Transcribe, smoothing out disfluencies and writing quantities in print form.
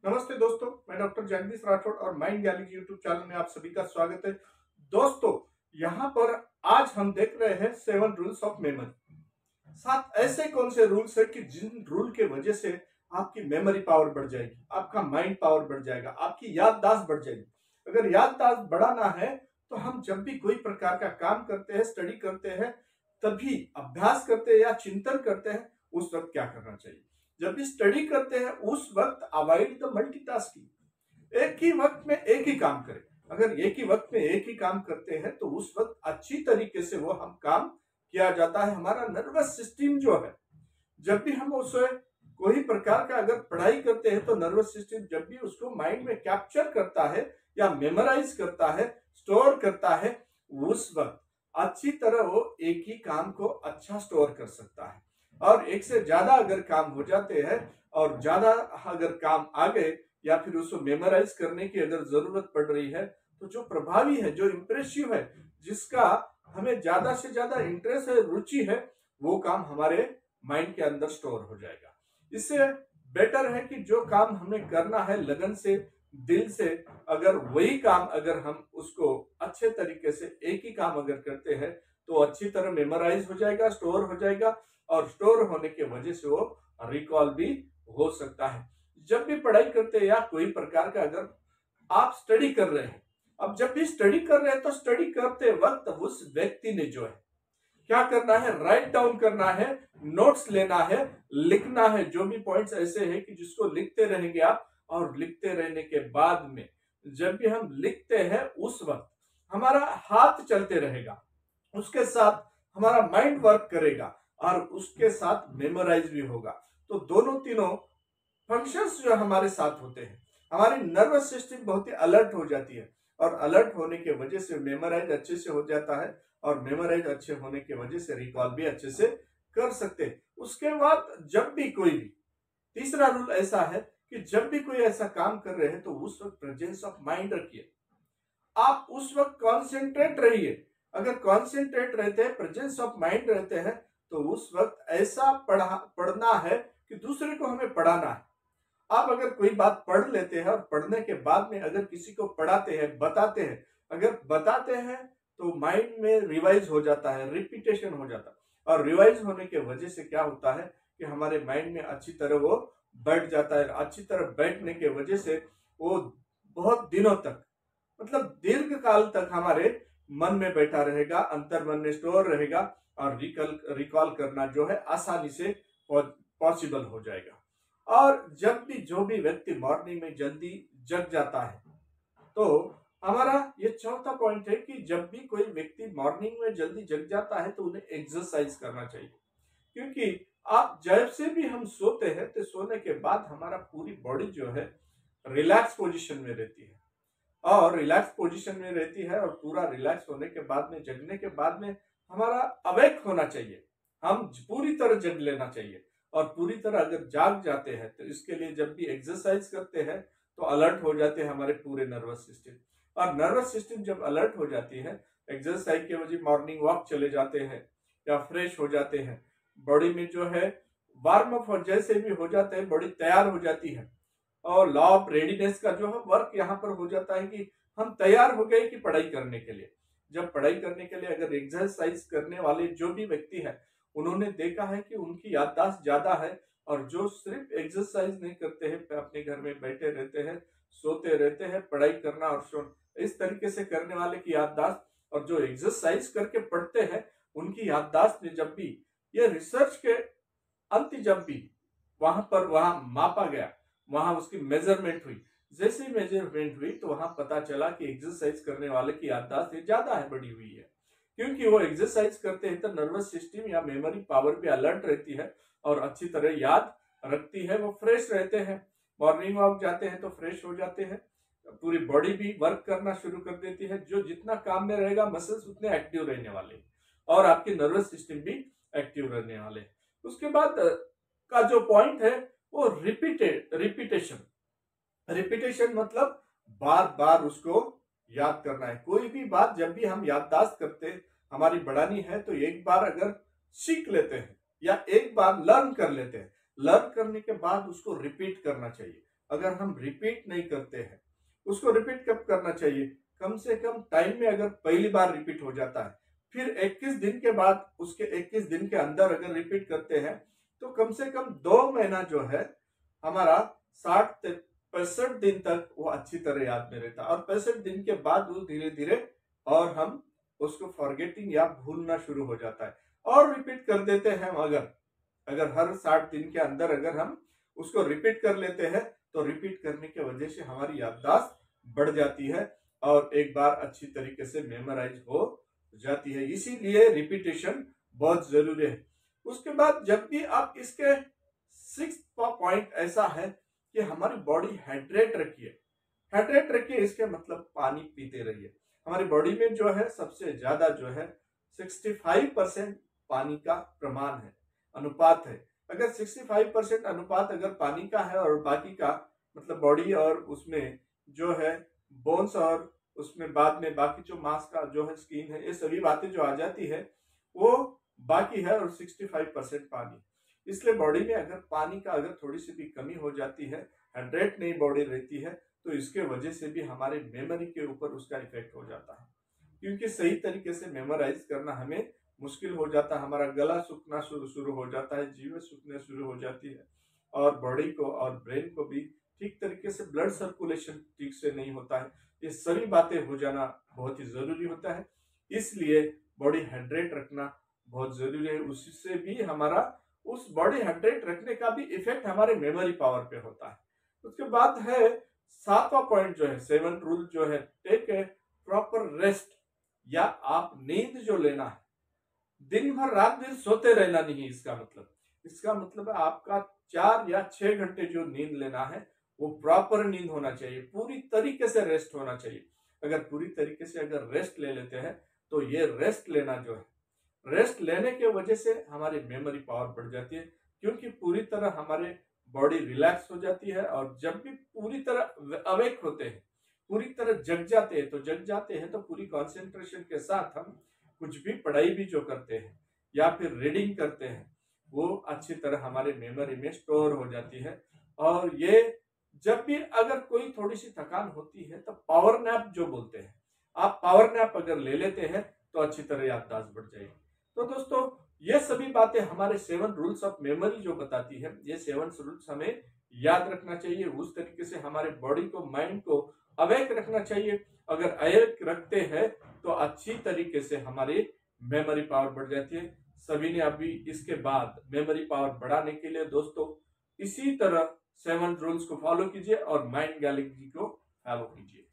नमस्ते दोस्तों, मैं डॉक्टर जगदीश राठौड़ और माइंड गैली यूट्यूब चैनल में आप सभी का स्वागत है। दोस्तों, यहाँ पर आज हम देख रहे हैं 7 रूल्स ऑफ मेमोरी। 7 ऐसे कौन से रूल्स है कि जिन रूल के वजह से आपकी मेमोरी पावर बढ़ जाएगी, आपका माइंड पावर बढ़ जाएगा, आपकी याददाश्त बढ़ जाएगी। अगर याददाश्त बढ़ाना है तो हम जब भी कोई प्रकार का काम करते हैं, स्टडी करते हैं, तभी अभ्यास करते हैं या चिंतन करते हैं, उस वक्त क्या करना चाहिए? जब भी स्टडी करते हैं उस वक्त अवॉइड द मल्टीटास्किंग। एक ही वक्त में एक ही काम करें। अगर एक ही वक्त में एक ही काम करते हैं तो उस वक्त अच्छी तरीके से वो हम काम किया जाता है। हमारा नर्वस सिस्टम जो है, जब भी हम उसे कोई प्रकार का अगर पढ़ाई करते हैं तो नर्वस सिस्टम जब भी उसको माइंड में कैप्चर करता है या मेमोराइज करता है, स्टोर करता है, उस वक्त अच्छी तरह वो एक ही काम को अच्छा स्टोर कर सकता है। और एक से ज्यादा अगर काम हो जाते हैं और ज्यादा अगर काम आ गए या फिर उसको मेमोराइज करने की अगर जरूरत पड़ रही है, तो जो प्रभावी है, जो इंप्रेसिव है, जिसका हमें ज्यादा से ज्यादा इंटरेस्ट है, रुचि है, वो काम हमारे माइंड के अंदर स्टोर हो जाएगा। इससे बेटर है कि जो काम हमें करना है लगन से, दिल से, अगर वही काम अगर हम उसको अच्छे तरीके से एक ही काम अगर करते हैं तो अच्छी तरह मेमोराइज हो जाएगा, स्टोर हो जाएगा और स्टोर होने के वजह से वो रिकॉल भी हो सकता है। जब भी पढ़ाई करते हैं या कोई प्रकार का अगर आप स्टडी कर रहे हैं, अब जब भी स्टडी कर रहे हैं तो स्टडी करते वक्त उस व्यक्ति ने जो है क्या करना है, राइट डाउन करना है, नोट्स लेना है, लिखना है। जो भी पॉइंट्स ऐसे हैं कि जिसको लिखते रहेंगे आप, और लिखते रहने के बाद में जब भी हम लिखते हैं उस वक्त हमारा हाथ चलते रहेगा, उसके साथ हमारा माइंड वर्क करेगा और उसके साथ मेमोराइज भी होगा। तो दोनों तीनों फंक्शंस जो हमारे साथ होते हैं, हमारी नर्वस सिस्टम बहुत ही अलर्ट हो जाती है और अलर्ट होने के वजह से मेमोराइज अच्छे से हो जाता है और मेमोराइज अच्छे होने की वजह से रिकॉल भी अच्छे से कर सकते हैं। उसके बाद जब भी कोई भी तीसरा रूल ऐसा है कि जब भी कोई ऐसा काम कर रहे हैं तो उस वक्त प्रेजेंस ऑफ माइंड रखिए। आप उस वक्त कॉन्सेंट्रेट रहिए। अगर कॉन्सेंट्रेट रहते हैं, प्रेजेंस ऑफ माइंड रहते हैं, तो उस वक्त ऐसा पढ़ना है कि दूसरे को हमें पढ़ाना है। आप अगर कोई बात पढ़ लेते हैं और पढ़ने के बाद में अगर किसी को पढ़ाते हैं, बताते हैं, अगर बताते हैं तो माइंड में रिवाइज हो जाता है, रिपीटेशन हो जाता है और रिवाइज होने के वजह से क्या होता है कि हमारे माइंड में अच्छी तरह वो बैठ जाता है। अच्छी तरह बैठने के वजह से वो बहुत दिनों तक, मतलब दीर्घ काल तक हमारे मन में बैठा रहेगा, अंतर मन में स्टोर रहेगा और रिकॉल करना जो है आसानी से पॉसिबल हो जाएगा। और जब भी जो भी व्यक्ति मॉर्निंग में जल्दी जग जाता है, तो हमारा ये चौथा पॉइंट है कि जब भी कोई व्यक्ति मॉर्निंग में जल्दी जग जाता है तो उन्हें एक्सरसाइज करना चाहिए। क्योंकि आप जब से भी हम सोते हैं तो सोने के बाद हमारा पूरी बॉडी जो है रिलैक्स पोजीशन में रहती है और रिलैक्स पोजीशन में रहती है और पूरा रिलैक्स होने के बाद में, जगने के बाद में हमारा अवेक होना चाहिए। हम पूरी तरह जग लेना चाहिए और पूरी तरह अगर जाग जाते हैं तो इसके लिए जब भी एक्सरसाइज करते हैं तो अलर्ट हो जाते हैं हमारे पूरे नर्वस सिस्टम। और नर्वस सिस्टम जब अलर्ट हो जाती है, एक्सरसाइज के वजह मॉर्निंग वॉक चले जाते हैं या फ्रेश हो जाते हैं, बॉडी में जो है वार्म अप जैसे भी हो जाते हैं, बॉडी तैयार हो जाती है और लॉ ऑफ रेडीनेस का जो है वर्क यहाँ पर हो जाता है कि हम तैयार हो गए कि पढ़ाई करने के लिए। जब पढ़ाई करने के लिए अगर एक्सरसाइज करने वाले जो भी व्यक्ति है, उन्होंने देखा है कि उनकी याददाश्त ज्यादा है और जो सिर्फ एक्सरसाइज नहीं करते हैं, अपने घर में बैठे रहते हैं, सोते रहते हैं, पढ़ाई करना और इस तरीके से करने वाले की याददाश्त और जो एक्सरसाइज करके पढ़ते हैं उनकी याददाश्त में जब भी ये रिसर्च के अंत जब भी वहां मापा गया, वहां उसकी मेजरमेंट हुई, जैसे ही मेजरमेंट हुई तो वहां पता चला कि एक्सरसाइज करने वाले की याददाश्त ज्यादा है, बढ़ी हुई है। क्योंकि वो एक्सरसाइज करते हैं तो नर्वस सिस्टम या मेमोरी पावर भी अलर्ट रहती है और अच्छी तरह याद रखती है, वो फ्रेश रहते हैं। मॉर्निंग वॉक जाते हैं तो फ्रेश हो जाते हैं, पूरी बॉडी भी वर्क करना शुरू कर देती है। जो जितना काम में रहेगा मसल्स उतने एक्टिव रहने वाले और आपकी नर्वस सिस्टम भी एक्टिव रहने वाले। उसके बाद का जो पॉइंट है वो रिपीटेशन। रिपीटेशन मतलब बार बार उसको याद करना है। कोई भी बात जब भी हम याददाश्त करते हमारी बढ़ानी है तो एक बार अगर सीख लेते हैं या एक बार लर्न कर लेते हैं, लर्न करने के बाद उसको रिपीट करना चाहिए। अगर हम रिपीट नहीं करते हैं, उसको रिपीट कब करना चाहिए? कम से कम टाइम में अगर पहली बार रिपीट हो जाता है, फिर 21 दिन के बाद उसके 21 दिन के अंदर अगर रिपीट करते हैं तो कम से कम 2 महीना जो है हमारा 60-65 दिन तक वो अच्छी तरह याद में रहता है। और 65 दिन के बाद वो धीरे धीरे और हम उसको फॉरगेटिंग या भूलना शुरू हो जाता है। और रिपीट कर देते हैं अगर हर 60 दिन के अंदर अगर हम उसको रिपीट कर लेते हैं तो रिपीट करने की वजह से हमारी याददाश्त बढ़ जाती है और एक बार अच्छी तरीके से मेमोराइज हो जाती है। इसीलिए रिपीटेशन बहुत जरूरी है। उसके बाद जब भी आप इसके 6th पॉइंट ऐसा है कि हमारी बॉडी हाइड्रेट रखिए। हाइड्रेट रखिए इसके मतलब पानी पीते रहिए। हमारी बॉडी में जो है सबसे ज्यादा जो है 65% पानी का प्रमाण है, अनुपात है। अगर 65% अनुपात अगर पानी का है और बाकी का मतलब बॉडी और उसमें जो है बोन्स और उसमें बाद में बाकी जो मांस का जो है स्किन है, ये सभी बातें जो आ जाती है वो बाकी है और 65% पानी। इसलिए बॉडी में अगर पानी का अगर थोड़ी सी भी कमी हो जाती है, हाइड्रेट नहीं बॉडी रहती है, तो इसके वजह से भी हमारे मेमोरी के ऊपर उसका इफेक्ट हो जाता है। क्योंकि सही तरीके से मेमोराइज करना हमें मुश्किल हो जाता है, हमारा गला सूखना शुरू हो जाता है, जीभ सूखने शुरू हो जाती है और बॉडी को और ब्रेन को भी ठीक तरीके से ब्लड सर्कुलेशन ठीक से नहीं होता है। ये सभी बातें हो जाना बहुत ही जरूरी होता है। इसलिए बॉडी हाइड्रेट रखना बहुत जरूरी है। उससे भी हमारा उस बॉडी हाइड्रेट रखने का भी इफेक्ट हमारे मेमोरी पावर पे होता है। उसके बाद है 7वां पॉइंट जो है, 7 रूल जो है, टेक ए प्रॉपर रेस्ट या आप नींद जो लेना है, दिन भर रात दिन सोते रहना नहीं। इसका मतलब है आपका 4 या 6 घंटे जो नींद लेना है वो प्रॉपर नींद होना चाहिए, पूरी तरीके से रेस्ट होना चाहिए। अगर पूरी तरीके से अगर रेस्ट ले लेते हैं तो ये रेस्ट लेना जो है, रेस्ट लेने के वजह से हमारी मेमोरी पावर बढ़ जाती है। क्योंकि पूरी तरह हमारे बॉडी रिलैक्स हो जाती है और जब भी पूरी तरह अवेक होते हैं, पूरी तरह जग जाते हैं तो पूरी कंसंट्रेशन के साथ हम कुछ भी पढ़ाई भी जो करते हैं या फिर रीडिंग करते हैं वो अच्छी तरह हमारे मेमोरी में स्टोर हो जाती है। और ये जब भी अगर कोई थोड़ी सी थकान होती है तो पावर नैप जो बोलते हैं, आप पावर नैप अगर ले लेते हैं तो अच्छी तरह याददाश्त बढ़ जाएगी। तो दोस्तों ये सभी बातें हमारे 7 रूल्स ऑफ मेमोरी जो बताती है, ये 7 रूल्स हमें याद रखना चाहिए। उस तरीके से हमारे बॉडी को, माइंड को अवेक रखना चाहिए। अगर अवेक रखते हैं तो अच्छी तरीके से हमारी मेमोरी पावर बढ़ जाती है। सभी ने अभी इसके बाद मेमोरी पावर बढ़ाने के लिए दोस्तों इसी तरह 7 रूल्स को फॉलो कीजिए और माइंड गैलेक्सी को फॉलो कीजिए।